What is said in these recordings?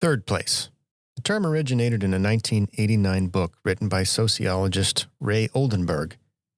Third place. The term originated in a 1989 book written by sociologist Ray Oldenberg.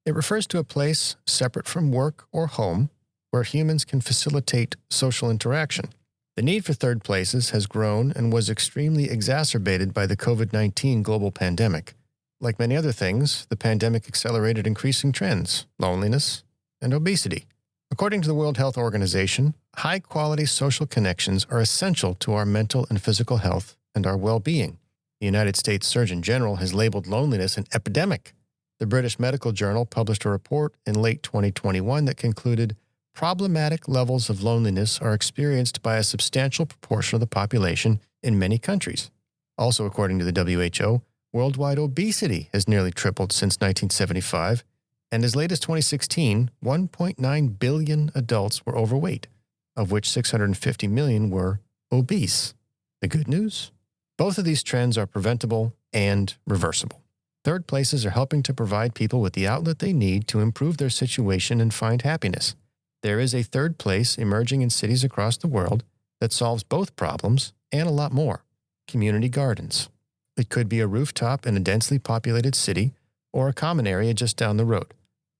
It refers to a place separate from work or home where humans can facilitate social interaction. The need for third places has grown and was extremely exacerbated by the COVID-19 global pandemic. Like many other things, the pandemic accelerated increasing trends, loneliness, and obesity. According to the World Health Organization, high-quality social connections are essential to our mental and physical health and our well-being. The United States Surgeon General has labeled loneliness an epidemic. The British Medical Journal published a report in late 2021 that concluded problematic levels of loneliness are experienced by a substantial proportion of the population in many countries. Also, according to the WHO, worldwide obesity has nearly tripled since 1975, and as late as 2016, 1.9 billion adults were overweight, of which 650 million were obese. The good news? Both of these trends are preventable and reversible. Third places are helping to provide people with the outlet they need to improve their situation and find happiness. There is a third place emerging in cities across the world that solves both problems and a lot more: community gardens. It could be a rooftop in a densely populated city or a common area just down the road.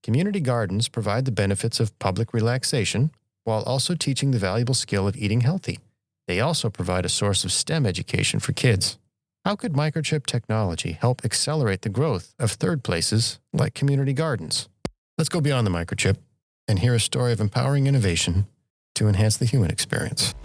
Community gardens provide the benefits of public relaxation while also teaching the valuable skill of eating healthy. They also provide a source of STEM education for kids. How could Microchip technology help accelerate the growth of third places like community gardens? Let's go beyond the Microchip and hear a story of empowering innovation to enhance the human experience.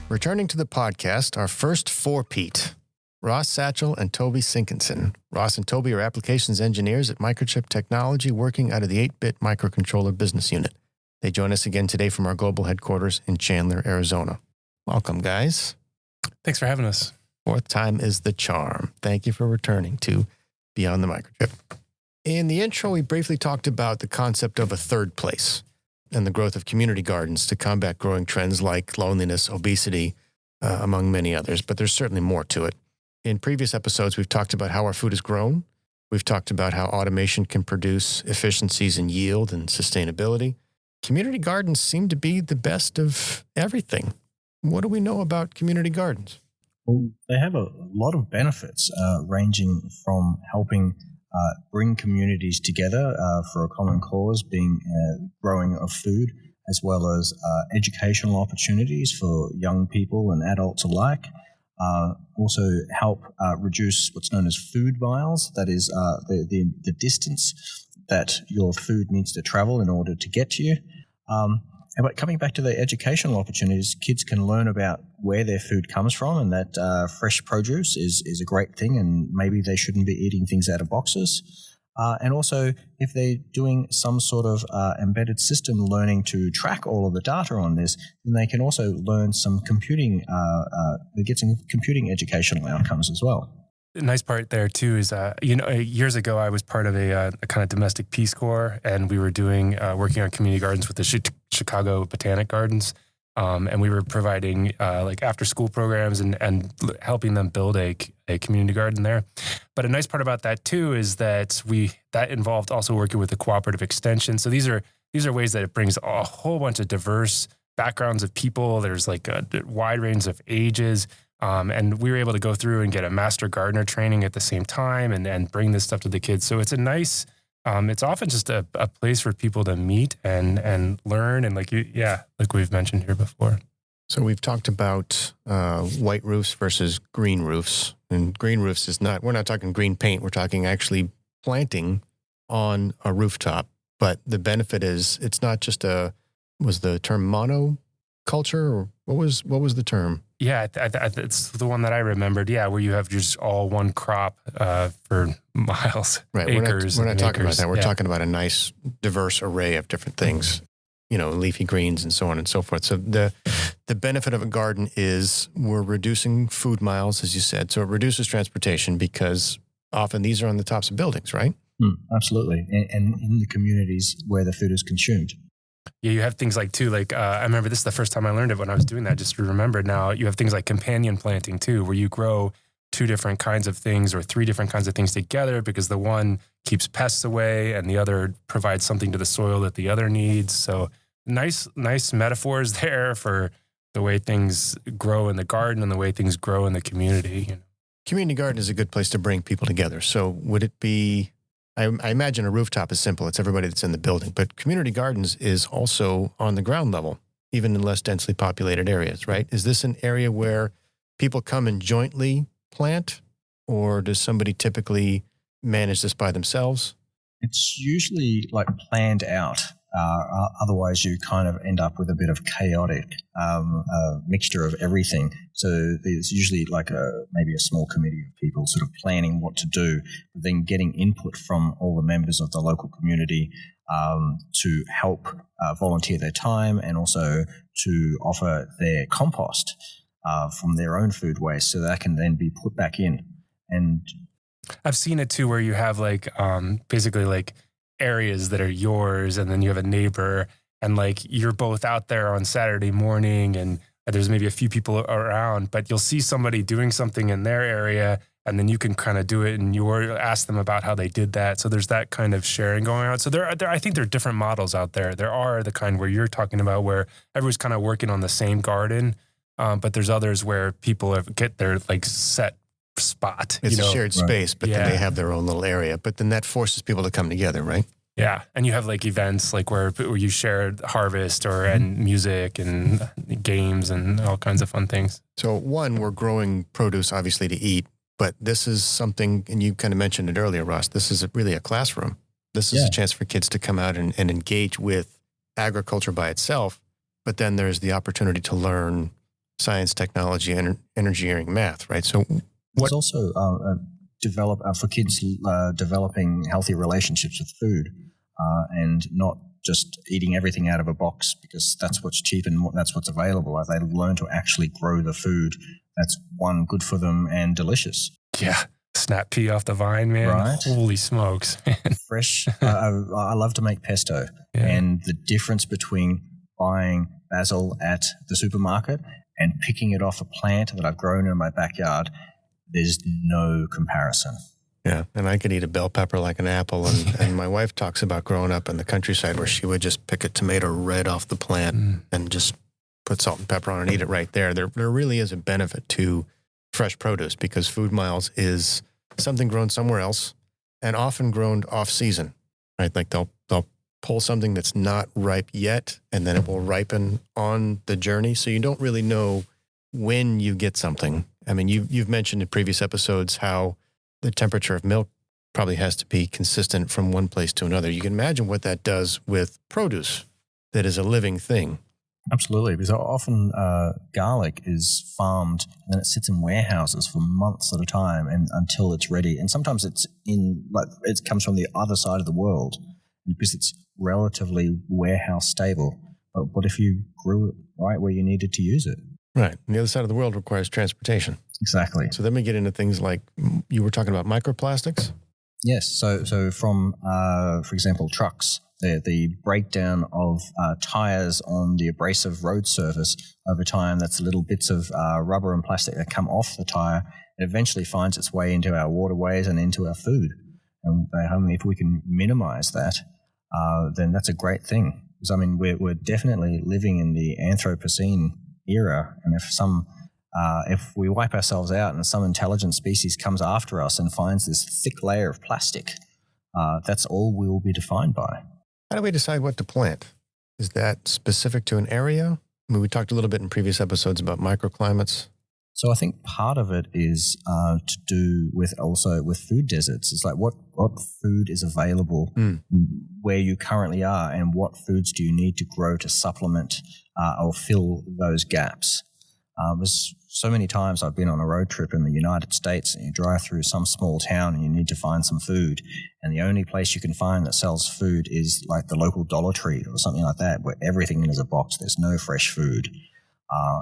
Returning to the podcast, our first four-peat, Ross Satchel and Toby Sinkinson. Ross and Toby are applications engineers at Microchip Technology working out of the 8-bit microcontroller business unit. They join us again today from our global headquarters in Chandler, Arizona. Welcome, guys. Thanks for having us. Fourth time is the charm. Thank you for returning to Beyond the Microchip. In the intro, we briefly talked about the concept of a third place and the growth of community gardens to combat growing trends like loneliness, obesity, among many others, but there's certainly more to it. In previous episodes, we've talked about how our food has grown. We've talked about how automation can produce efficiencies in yield and sustainability. Community gardens seem to be the best of everything. What do we know about community gardens? Well, they have a lot of benefits, ranging from helping bring communities together for a common cause, being growing of food, as well as educational opportunities for young people and adults alike. Also help reduce what's known as food miles, that is the distance that your food needs to travel in order to get to you. But coming back to the educational opportunities, kids can learn about where their food comes from, and that fresh produce is a great thing, and maybe they shouldn't be eating things out of boxes. And also, if they're doing some sort of embedded system learning to track all of the data on this, then they can also learn some computing, get some computing educational outcomes as well. The nice part there too is, years ago I was part of a kind of domestic Peace Corps, and we were working on community gardens with the Chicago Botanic Gardens, and we were providing like after school programs and helping them build a community garden there. But a nice part about that too is that that involved also working with the cooperative extension. So these are ways that it brings a whole bunch of diverse backgrounds of people. There's like a wide range of ages. And we were able to go through and get a master gardener training at the same time and bring this stuff to the kids. So it's a nice, it's often just a place for people to meet and learn. And like we've mentioned here before. So we've talked about white roofs versus green roofs. And green roofs we're not talking green paint. We're talking actually planting on a rooftop. But the benefit is it's not just was the term monoculture, or what was the term? Yeah, it's the one that I remembered. Yeah, where you have just all one crop for miles, right? Acres. We're not talking acres. about that. We're talking about a nice, diverse array of different things, leafy greens and so on and so forth. So the benefit of a garden is we're reducing food miles, as you said. So it reduces transportation because often these are on the tops of buildings, right? Absolutely, and in the communities where the food is consumed. Yeah, you have things like I remember this is the first time I learned it when I was doing that, just to remember now, you have things like companion planting too, where you grow two different kinds of things or three different kinds of things together because the one keeps pests away and the other provides something to the soil that the other needs. So nice metaphors there for the way things grow in the garden and the way things grow in the community. You know? Community garden is a good place to bring people together. So would it be, I imagine a rooftop is simple. It's everybody that's in the building, but community gardens is also on the ground level, even in less densely populated areas, right? Is this an area where people come and jointly plant, or does somebody typically manage this by themselves? It's usually like planned out. Otherwise, you kind of end up with a bit of chaotic mixture of everything. So there's usually like maybe a small committee of people sort of planning what to do, but then getting input from all the members of the local community to help volunteer their time and also to offer their compost from their own food waste so that can then be put back in. And I've seen it too where you have like basically like areas that are yours and then you have a neighbor and like you're both out there on Saturday morning and there's maybe a few people around, but you'll see somebody doing something in their area and then you can kind of do it and ask them about how they did that. So there's that kind of sharing going on. So I think there are different models out there. There are the kind where you're talking about where everyone's kind of working on the same garden, but there's others where people get their like set spot. It's a shared space, but then they have their own little area. But then that forces people to come together, right? Yeah, and you have like events like where you share harvest and music and games and all kinds of fun things. So one, we're growing produce obviously to eat, but this is something, and you kind of mentioned it earlier, Ross, this is really a classroom. This is a chance for kids to come out and engage with agriculture by itself, but then there's the opportunity to learn science, technology, and engineering, math, right? So it's also for kids developing healthy relationships with food and not just eating everything out of a box because that's what's cheap and that's what's available. They learn to actually grow the food that's one, good for them and delicious. Yeah. Snap pea off the vine, man. Right. Holy smokes. Fresh. I love to make pesto. Yeah. And the difference between buying basil at the supermarket and picking it off a plant that I've grown in my backyard, there's no comparison. Yeah, and I could eat a bell pepper like an apple, and my wife talks about growing up in the countryside where she would just pick a tomato right off the plant and just put salt and pepper on it and eat it right there. There really is a benefit to fresh produce because food miles is something grown somewhere else and often grown off-season, right? Like they'll pull something that's not ripe yet, and then it will ripen on the journey, so you don't really know when you get something. I mean, you've mentioned in previous episodes how the temperature of milk probably has to be consistent from one place to another. You can imagine what that does with produce that is a living thing. Absolutely, because often garlic is farmed and then it sits in warehouses for months at a time and until it's ready. And sometimes it comes from the other side of the world because it's relatively warehouse stable. But what if you grew it right where you needed to use it? Right. And the other side of the world requires transportation. Exactly. So then we get into things like you were talking about microplastics? Yes. So from, for example, trucks, the breakdown of tires on the abrasive road surface over time, that's little bits of rubber and plastic that come off the tire. It eventually finds its way into our waterways and into our food. And if we can minimize that, then that's a great thing. Because, I mean, we're definitely living in the Anthropocene era, and if we wipe ourselves out and some intelligent species comes after us and finds this thick layer of plastic, that's all we will be defined by. How do we decide what to plant? Is that specific to an area? I mean, we talked a little bit in previous episodes about microclimates. So I think part of it is to do with food deserts. It's like what food is available where you currently are and what foods do you need to grow to supplement or fill those gaps. There's so many times I've been on a road trip in the United States and you drive through some small town and you need to find some food, and the only place you can find that sells food is like the local Dollar Tree or something like that where everything is a box. There's no fresh food.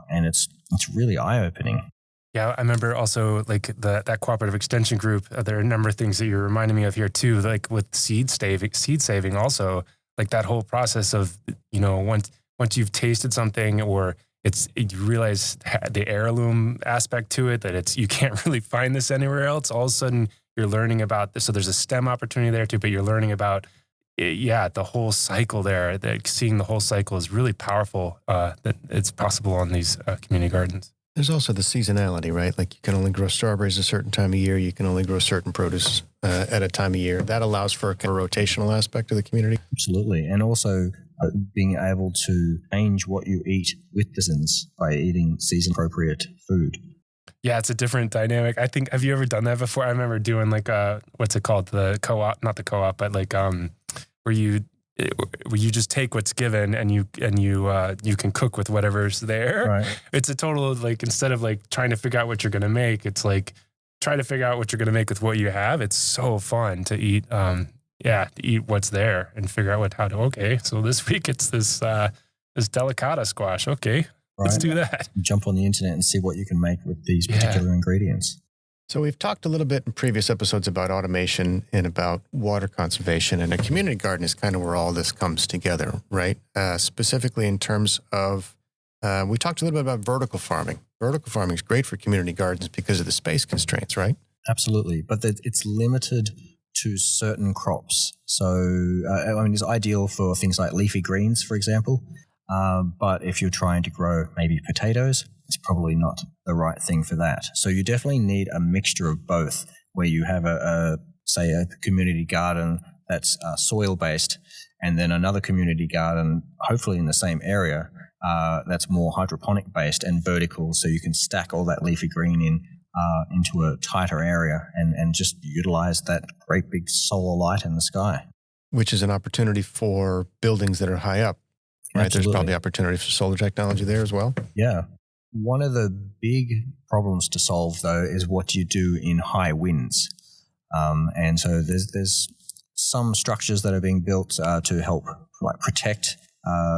And it's really eye-opening. Yeah, I remember also like that cooperative extension group. There are a number of things that you're reminding me of here too, like with seed saving also, like that whole process of, once you've tasted something or you realize the heirloom aspect to it, that you can't really find this anywhere else. All of a sudden you're learning about this. So there's a STEM opportunity there too, but you're learning about, the whole cycle there. That seeing the whole cycle is really powerful, that it's possible on these community gardens. There's also the seasonality, right? Like you can only grow strawberries a certain time of year. You can only grow certain produce at a time of year. That allows for a kind of rotational aspect of the community. Absolutely. And also being able to change what you eat with the seasons by eating season-appropriate food. Yeah, it's a different dynamic. I think, have you ever done that before? I remember doing like what's it called? The co-op, not the co-op, but like where you just take what's given and you can cook with whatever's there. Right. It's a total, like, instead of like trying to figure out what you're going to make, it's like try to figure out what you're going to make with what you have. It's so fun to eat. To eat what's there and figure out okay, so this week it's this delicata squash. Okay, let's do that. Jump on the internet and see what you can make with these particular ingredients. So we've talked a little bit in previous episodes about automation and about water conservation, and a community garden is kind of where all this comes together, right? Specifically in terms of, we talked a little bit about vertical farming. Vertical farming is great for community gardens because of the space constraints, right? Absolutely, but it's limited to certain crops. So, it's ideal for things like leafy greens, for example. But if you're trying to grow maybe potatoes, it's probably not the right thing for that. So you definitely need a mixture of both, where you have a community garden that's soil-based, and then another community garden, hopefully in the same area, that's more hydroponic-based and vertical, so you can stack all that leafy green into a tighter area and just utilize that great big solar light in the sky. Which is an opportunity for buildings that are high up, right? Absolutely. There's probably opportunity for solar technology there as well. Yeah. One of the big problems to solve, though, is what you do in high winds. And so there's some structures that are being built to help protect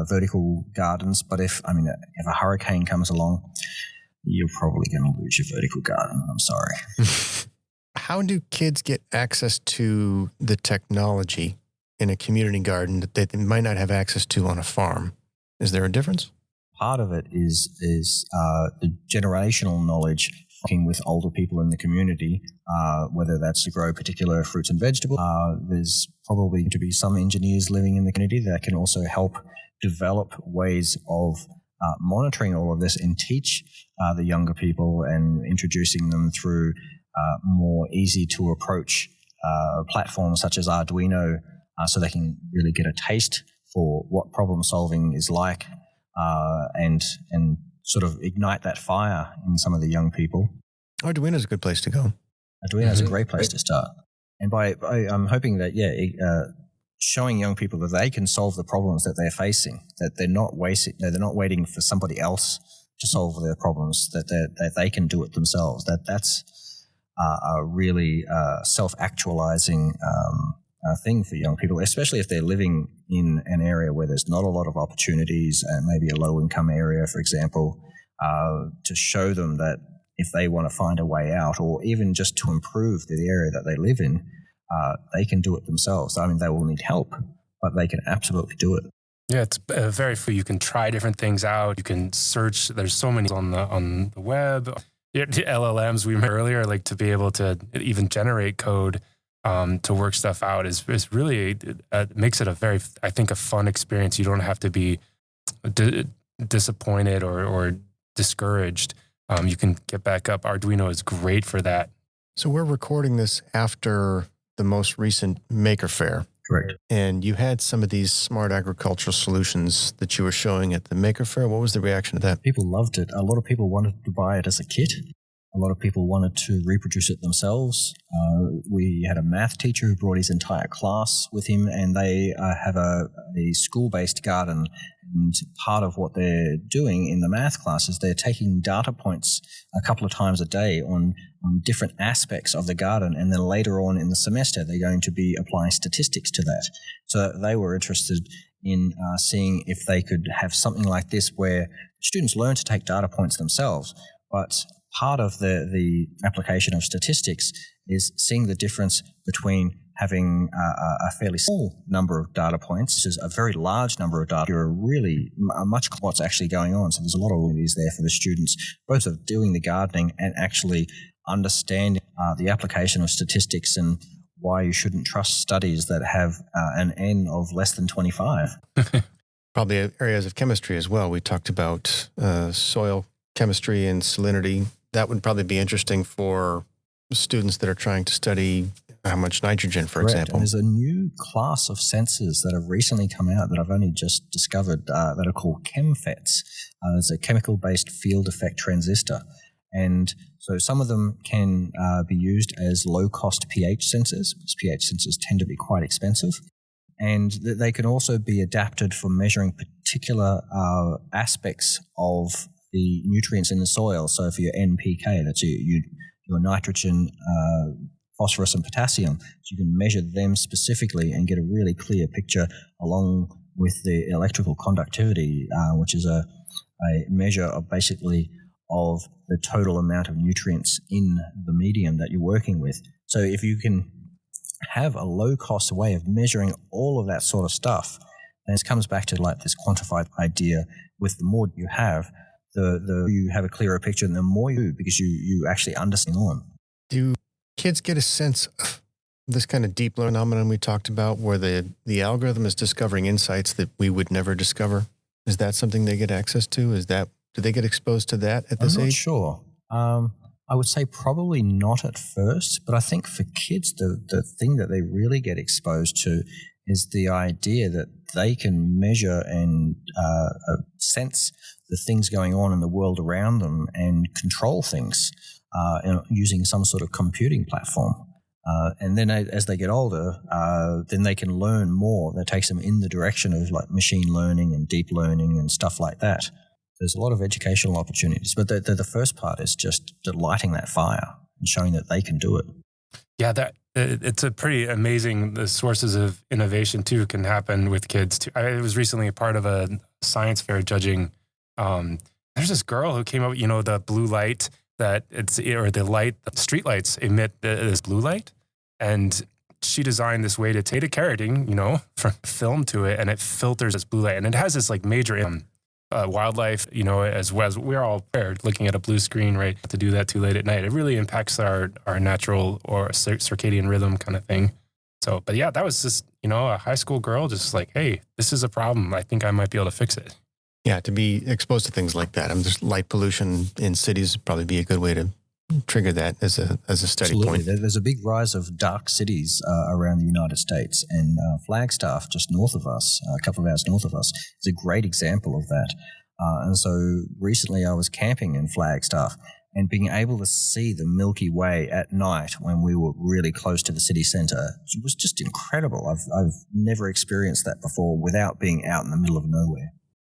vertical gardens. But if a hurricane comes along, you're probably going to lose your vertical garden. I'm sorry. How do kids get access to the technology in a community garden that they might not have access to on a farm? Is there a difference? Part of it is the generational knowledge, working with older people in the community, whether that's to grow particular fruits and vegetables. There's probably to be some engineers living in the community that can also help develop ways of monitoring all of this and teach the younger people and introducing them through more easy to approach platforms such as Arduino, so they can really get a taste for what problem solving is like, and sort of ignite that fire in some of the young people. Arduino is a good place to go. Arduino is a great place to start. And I'm hoping that, showing young people that they can solve the problems that they're facing, that they're not waiting for somebody else to solve their problems, that they can do it themselves. That's a really self-actualizing thing for young people, especially if they're living in an area where there's not a lot of opportunities, and maybe a low-income area, for example, to show them that if they want to find a way out, or even just to improve the area that they live in, they can do it themselves. They will need help, but they can absolutely do it. Yeah, it's very free. You can try different things out. You can search. There's so many on the web. The LLMs we mentioned earlier, like to be able to even generate code to work stuff out is really makes it a very, I think, a fun experience. You don't have to be disappointed or discouraged. You can get back up. Arduino is great for that. So we're recording this after the most recent Maker Faire. Correct. And you had some of these smart agricultural solutions that you were showing at the Maker Faire. What was the reaction to that? People loved it. A lot of people wanted to buy it as a kit. A lot of people wanted to reproduce it themselves. We had a math teacher who brought his entire class with him, and they have a school-based garden. And part of what they're doing in the math class is they're taking data points a couple of times a day on different aspects of the garden, and then later on in the semester they're going to be applying statistics to that. So they were interested in seeing if they could have something like this where students learn to take data points themselves, but part of the application of statistics is seeing the difference between having a fairly small number of data points is a very large number of data. You're really much what's actually going on. So there's a lot of opportunities there for the students, both of doing the gardening and actually understanding the application of statistics and why you shouldn't trust studies that have an N of less than 25. Probably areas of chemistry as well. We talked about soil chemistry and salinity. That would probably be interesting for students that are trying to study how much nitrogen, for example. And there's a new class of sensors that have recently come out that I've only just discovered that are called ChemFETs. It's a chemical-based field effect transistor. And so some of them can be used as low-cost pH sensors, because pH sensors tend to be quite expensive. And they can also be adapted for measuring particular aspects of the nutrients in the soil. So for your NPK, that's your nitrogen, phosphorus, and potassium. So you can measure them specifically and get a really clear picture along with the electrical conductivity, which is a measure of basically of the total amount of nutrients in the medium that you're working with. So if you can have a low-cost way of measuring all of that sort of stuff, then it comes back to like this quantified idea. With the more you have, the you have a clearer picture, and the more you do, because you actually understand on. Do kids get a sense of this kind of deep learning phenomenon we talked about, where the algorithm is discovering insights that we would never discover? Is that something they get access to? Do they get exposed to that at this age? I'm not sure. I would say probably not at first, but I think for kids, the thing that they really get exposed to is the idea that they can measure and sense the things going on in the world around them and control things using some sort of computing platform. And then as they get older, then they can learn more. That takes them in the direction of like machine learning and deep learning and stuff like that. There's a lot of educational opportunities, but the first part is just lighting that fire and showing that they can do it. Yeah, it's a pretty amazing. The sources of innovation too can happen with kids too. I was recently a part of a science fair judging. There's this girl who came up, the blue light the street lights emit this blue light, and she designed this way to take a carroting, from film to it, and it filters this blue light, and it has this like major wildlife, as well as we're all prepared looking at a blue screen, right? To do that too late at night, it really impacts our natural or circadian rhythm kind of thing. So, but yeah, that was just, a high school girl just like, hey, this is a problem. I think I might be able to fix it. Yeah, to be exposed to things like that. Just light pollution in cities would probably be a good way to trigger that as a study Absolutely. point. There's a big rise of dark cities around the United States, and Flagstaff, just north of us, a couple of hours north of us, is a great example of that. And so recently I was camping in Flagstaff, and being able to see the Milky Way at night when we were really close to the city centre was just incredible. I've never experienced that before without being out in the middle of nowhere.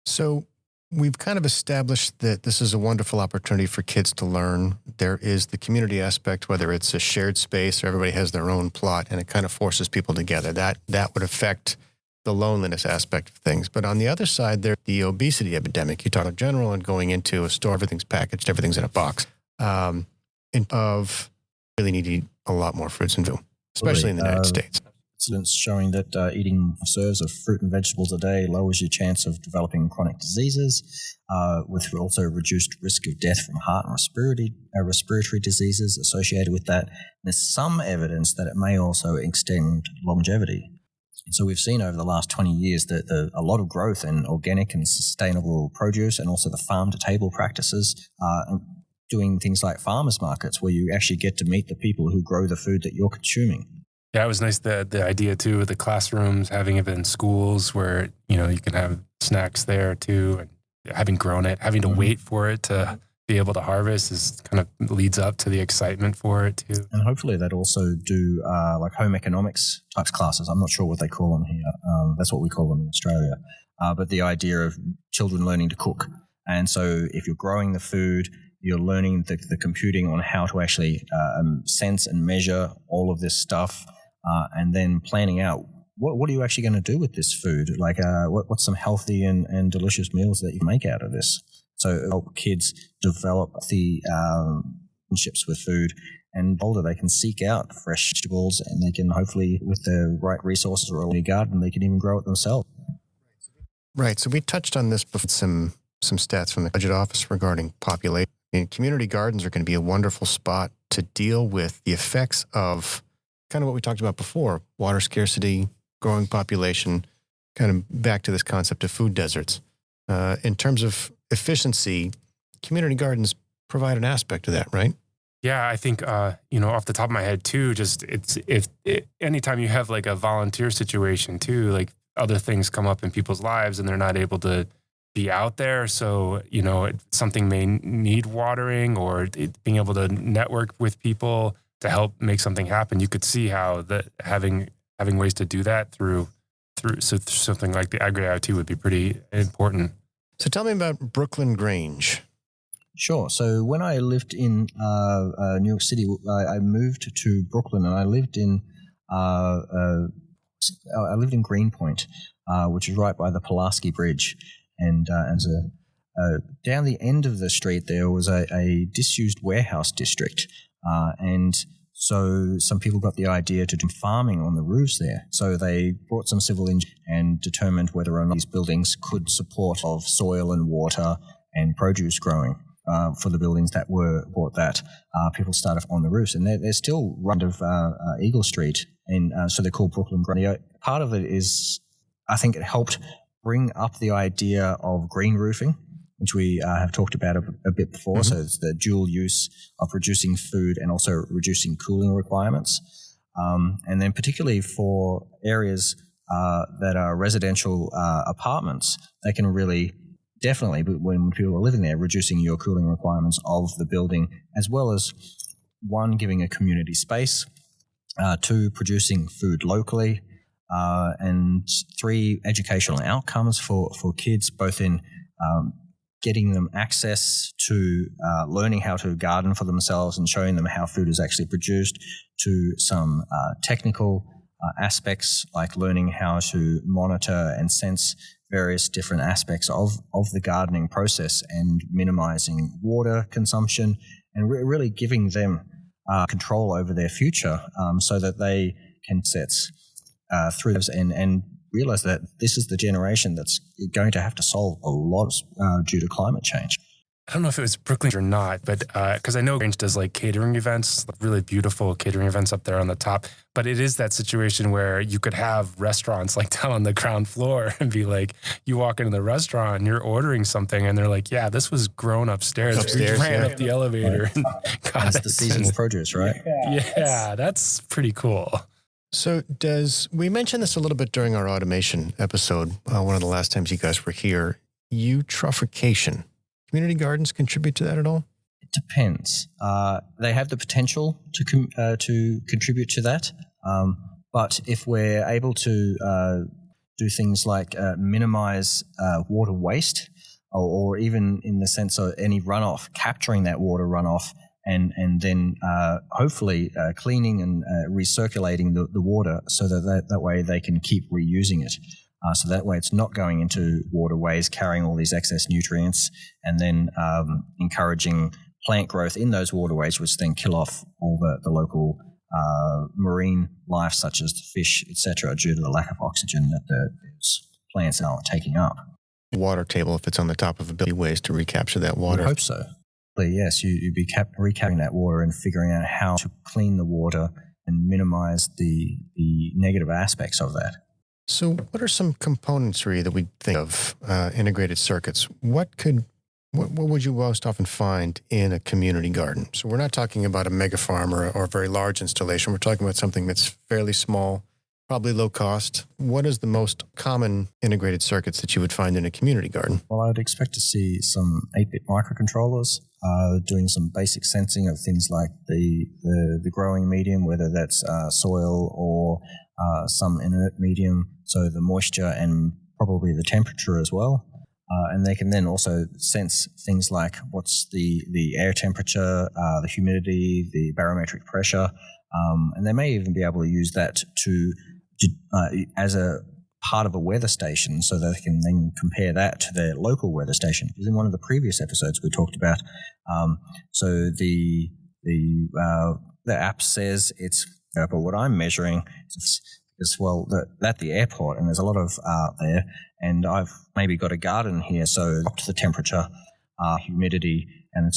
So we've kind of established that this is a wonderful opportunity for kids to learn. There is the community aspect, whether it's a shared space or everybody has their own plot, and it kind of forces people together. That would affect the loneliness aspect of things. But on the other side, there's the obesity epidemic. You talk in general and going into a store, everything's packaged, everything's in a box. Of really need to eat a lot more fruits and vegetables, especially in the United States. Evidence showing that eating serves of fruit and vegetables a day lowers your chance of developing chronic diseases, with also reduced risk of death from heart and respiratory diseases associated with that. There's some evidence that it may also extend longevity. And so we've seen over the last 20 years that a lot of growth in organic and sustainable produce, and also the farm-to-table practices, doing things like farmers markets where you actually get to meet the people who grow the food that you're consuming. Yeah, it was nice, the idea too with the classrooms, having it in schools where, you can have snacks there too, and having grown it, having to wait for it to be able to harvest is kind of leads up to the excitement for it too. And hopefully they'd also do like home economics types classes. I'm not sure what they call them here. That's what we call them in Australia. But the idea of children learning to cook. And so if you're growing the food, you're learning the computing on how to actually sense and measure all of this stuff. And then planning out what are you actually going to do with this food? Like, what's some healthy and delicious meals that you make out of this? So help kids develop the relationships with food and older, they can seek out fresh vegetables, and they can hopefully, with the right resources or a garden, they can even grow it themselves. Right. So we touched on this before, some stats from the budget office regarding population. And community gardens are going to be a wonderful spot to deal with the effects of kind of what we talked about before, water scarcity, growing population, kind of back to this concept of food deserts. In terms of efficiency, community gardens provide an aspect of that, right? Yeah, I think, off the top of my head too, just anytime you have like a volunteer situation too, like other things come up in people's lives and they're not able to be out there. So, something may need watering, or being able to network with people to help make something happen. You could see how having ways to do that through something like the agri-IoT would be pretty important. So tell me about Brooklyn Grange. Sure. So when I lived in New York City, I moved to Brooklyn, and I lived in Greenpoint, which is right by the Pulaski Bridge. And down the end of the street, there was a disused warehouse district, and so some people got the idea to do farming on the roofs there. So they brought some civil engineers and determined whether or not these buildings could support of soil and water and produce growing. For the buildings that were bought that, people started on the roofs, and they're still run of Eagle Street, and so they're called Brooklyn Grange. Part of it is, I think it helped bring up the idea of green roofing, which we have talked about a bit before. Mm-hmm. So it's the dual use of producing food and also reducing cooling requirements. And then particularly for areas that are residential apartments, they can really definitely, when people are living there, reducing your cooling requirements of the building, as well as, one, giving a community space, two, producing food locally, and three, educational outcomes for kids, both in getting them access to learning how to garden for themselves and showing them how food is actually produced, to some technical aspects like learning how to monitor and sense various different aspects of the gardening process and minimizing water consumption, and really giving them control over their future, so that they can set through this and realize that this is the generation that's going to have to solve a lot due to climate change. I don't know if it was Brooklyn or not, but because I know Grange does like catering events, really beautiful catering events up there on the top. But it is that situation where you could have restaurants like down on the ground floor and be like, you walk into the restaurant and you're ordering something and they're like, yeah, this was grown upstairs. We ran up the elevator and got That's the seasonal produce, right? Yeah, that's pretty cool. So we mentioned this a little bit during our automation episode, one of the last times you guys were here, eutrophication. Community gardens contribute to that at all? It depends. They have the potential to contribute to that, but if we're able to do things like minimize water waste, or even in the sense of any runoff, capturing that water runoff, and then hopefully cleaning and recirculating the water, so that way they can keep reusing it. So that way it's not going into waterways, carrying all these excess nutrients, and then encouraging plant growth in those waterways, which then kill off all the local marine life, such as the fish, etc., due to the lack of oxygen that those plants are taking up. Water table, if it's on the top of a building, ways to recapture that water. I hope so. But yes, you'd be recapturing that water and figuring out how to clean the water and minimize the negative aspects of that. So what are some componentry that we think of, integrated circuits? What would you most often find in a community garden? So we're not talking about a mega farm or a very large installation. We're talking about something that's fairly small, probably low cost. What is the most common integrated circuits that you would find in a community garden? Well, I'd expect to see some 8-bit microcontrollers doing some basic sensing of things like the growing medium, whether that's soil or some inert medium, so the moisture and probably the temperature as well. And they can then also sense things like what's the air temperature, the humidity, the barometric pressure, and they may even be able to use that to as a part of a weather station, so that they can then compare that to their local weather station. Because in one of the previous episodes we talked about, so the The app says it's, but what I'm measuring is, well, at the airport, and there's a lot of there, and I've maybe got a garden here, so up to the temperature, humidity, and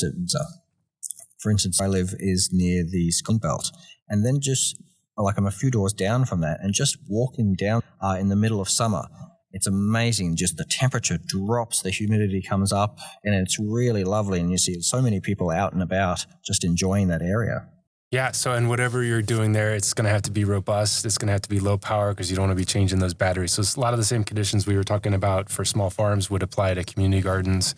for instance, I live is near the sky belt, and then just like I'm a few doors down from that, and just walking down in the middle of summer, it's amazing. Just the temperature drops, the humidity comes up, and it's really lovely. And you see so many people out and about just enjoying that area. Yeah. So, and whatever you're doing there, it's going to have to be robust. It's going to have to be low power because you don't want to be changing those batteries. So a lot of the same conditions we were talking about for small farms would apply to community gardens.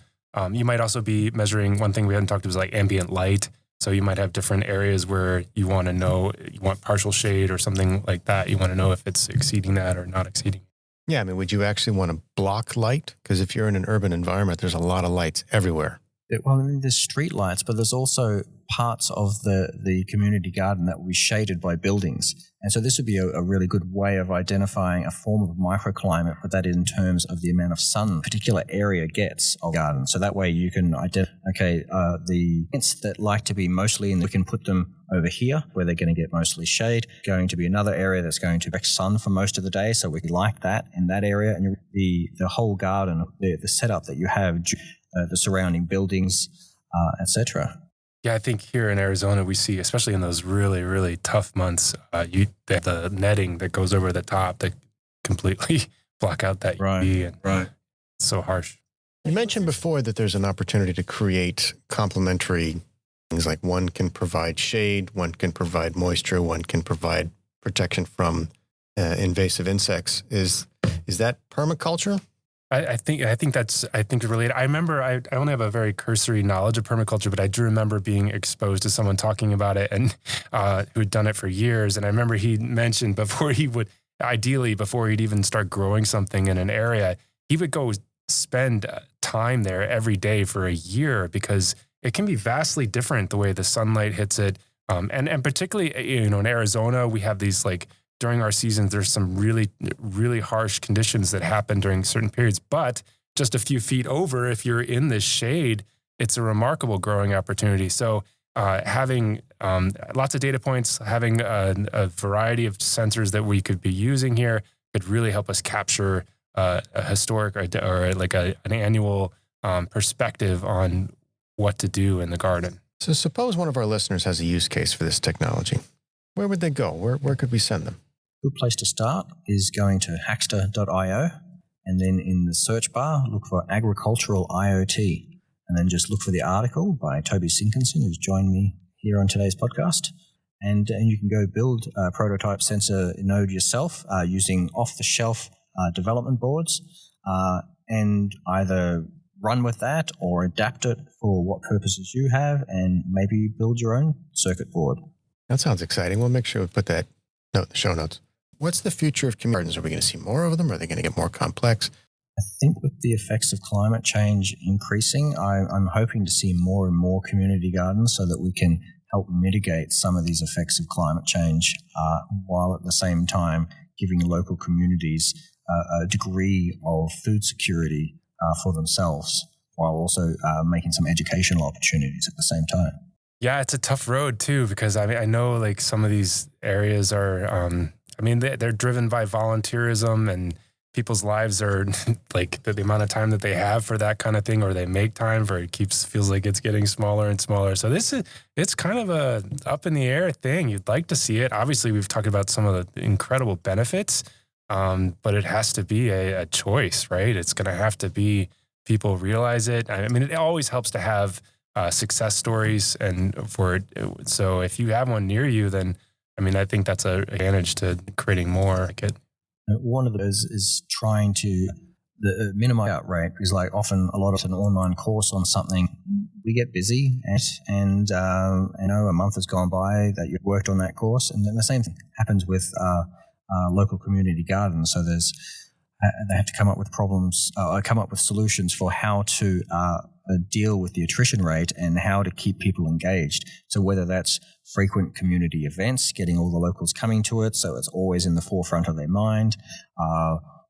You might also be measuring, one thing we hadn't talked about is like ambient light. So you might have different areas where you want to know, you want partial shade or something like that. You want to know if it's exceeding that or not exceeding. Yeah, I mean, would you actually want to block light? Because if you're in an urban environment, there's a lot of lights everywhere. Well, I mean, there's street lights, but there's also parts of the community garden that will be shaded by buildings. And so this would be a really good way of identifying a form of microclimate, but that in terms of the amount of sun a particular area gets of the garden. So that way you can identify, the plants that like to be mostly we can put them over here where they're going to get mostly shade, going to be another area that's going to direct sun for most of the day. So we like that in that area. And the whole garden, the setup that you have, the surrounding buildings, etc. Yeah, I think here in Arizona, we see, especially in those really, really tough months, the netting that goes over the top that completely block out that UV. And it's so harsh. You mentioned before that there's an opportunity to create complementary things, like one can provide shade, one can provide moisture, one can provide protection from invasive insects. Is that permaculture? I think that's related. I remember I only have a very cursory knowledge of permaculture, but I do remember being exposed to someone talking about it and who had done it for years. And I remember he mentioned before he'd even start growing something in an area, he would go spend time there every day for a year because it can be vastly different the way the sunlight hits it. And particularly, in Arizona, we have these during our seasons, there's some really, really harsh conditions that happen during certain periods. But just a few feet over, if you're in the shade, it's a remarkable growing opportunity. So having lots of data points, having a variety of sensors that we could be using here could really help us capture a historic or like an annual perspective on what to do in the garden. So suppose one of our listeners has a use case for this technology. Where would they go? Where could we send them? Good place to start is going to hackster.io, and then in the search bar, look for agricultural IoT, and then just look for the article by Toby Sinkinson, who's joined me here on today's podcast. And you can go build a prototype sensor node yourself using off-the-shelf development boards, and either run with that or adapt it for what purposes you have, and maybe build your own circuit board. That sounds exciting. We'll make sure we put that note in the show notes. What's the future of community gardens? Are we going to see more of them? Are they going to get more complex? I think with the effects of climate change increasing, I'm hoping to see more and more community gardens so that we can help mitigate some of these effects of climate change while at the same time giving local communities a degree of food security for themselves, while also making some educational opportunities at the same time. Yeah, it's a tough road too, because I know some of these areas are, they're driven by volunteerism, and people's lives are the amount of time that they have for that kind of thing, or they make time for it feels like it's getting smaller and smaller. So it's kind of a up in the air thing. You'd like to see it. Obviously, we've talked about some of the incredible benefits, but it has to be a choice, right? It's going to have to be people realize it. It always helps to have success stories, and so if you have one near you, then I think that's an advantage to creating more like it. One of those is trying to minimize out rate, because often a lot of an online course on something, we get busy and a month has gone by that you've worked on that course, and then the same thing happens with local community gardens. So they have to come up with solutions for how to deal with the attrition rate and how to keep people engaged. So whether that's frequent community events, getting all the locals coming to it so it's always in the forefront of their mind,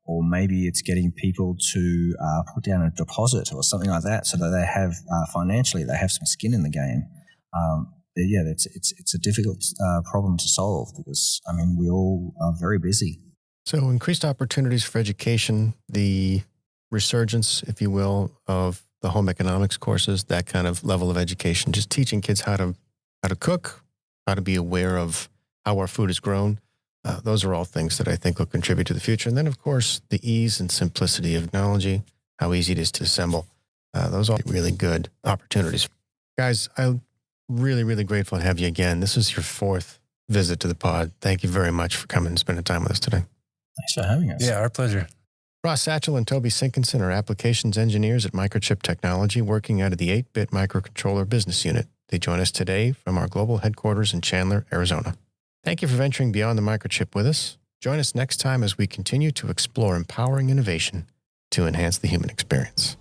or maybe it's getting people to put down a deposit or something like that so that they have financially, they have some skin in the game. it's a difficult problem to solve because, I mean, we all are very busy. So increased opportunities for education, the resurgence, if you will, of the home economics courses, that kind of level of education, just teaching kids how to cook, how to be aware of how our food is grown. Those are all things that I think will contribute to the future. And then, of course, the ease and simplicity of technology, how easy it is to assemble. Those are really good opportunities. Guys, I'm really, really grateful to have you again. This is your 4th visit to the pod. Thank you very much for coming and spending time with us today. Thanks for having us. Yeah, our pleasure. Ross Satchel and Toby Sinkinson are applications engineers at Microchip Technology, working out of the 8-bit microcontroller business unit. They join us today from our global headquarters in Chandler, Arizona. Thank you for venturing beyond the microchip with us. Join us next time as we continue to explore empowering innovation to enhance the human experience.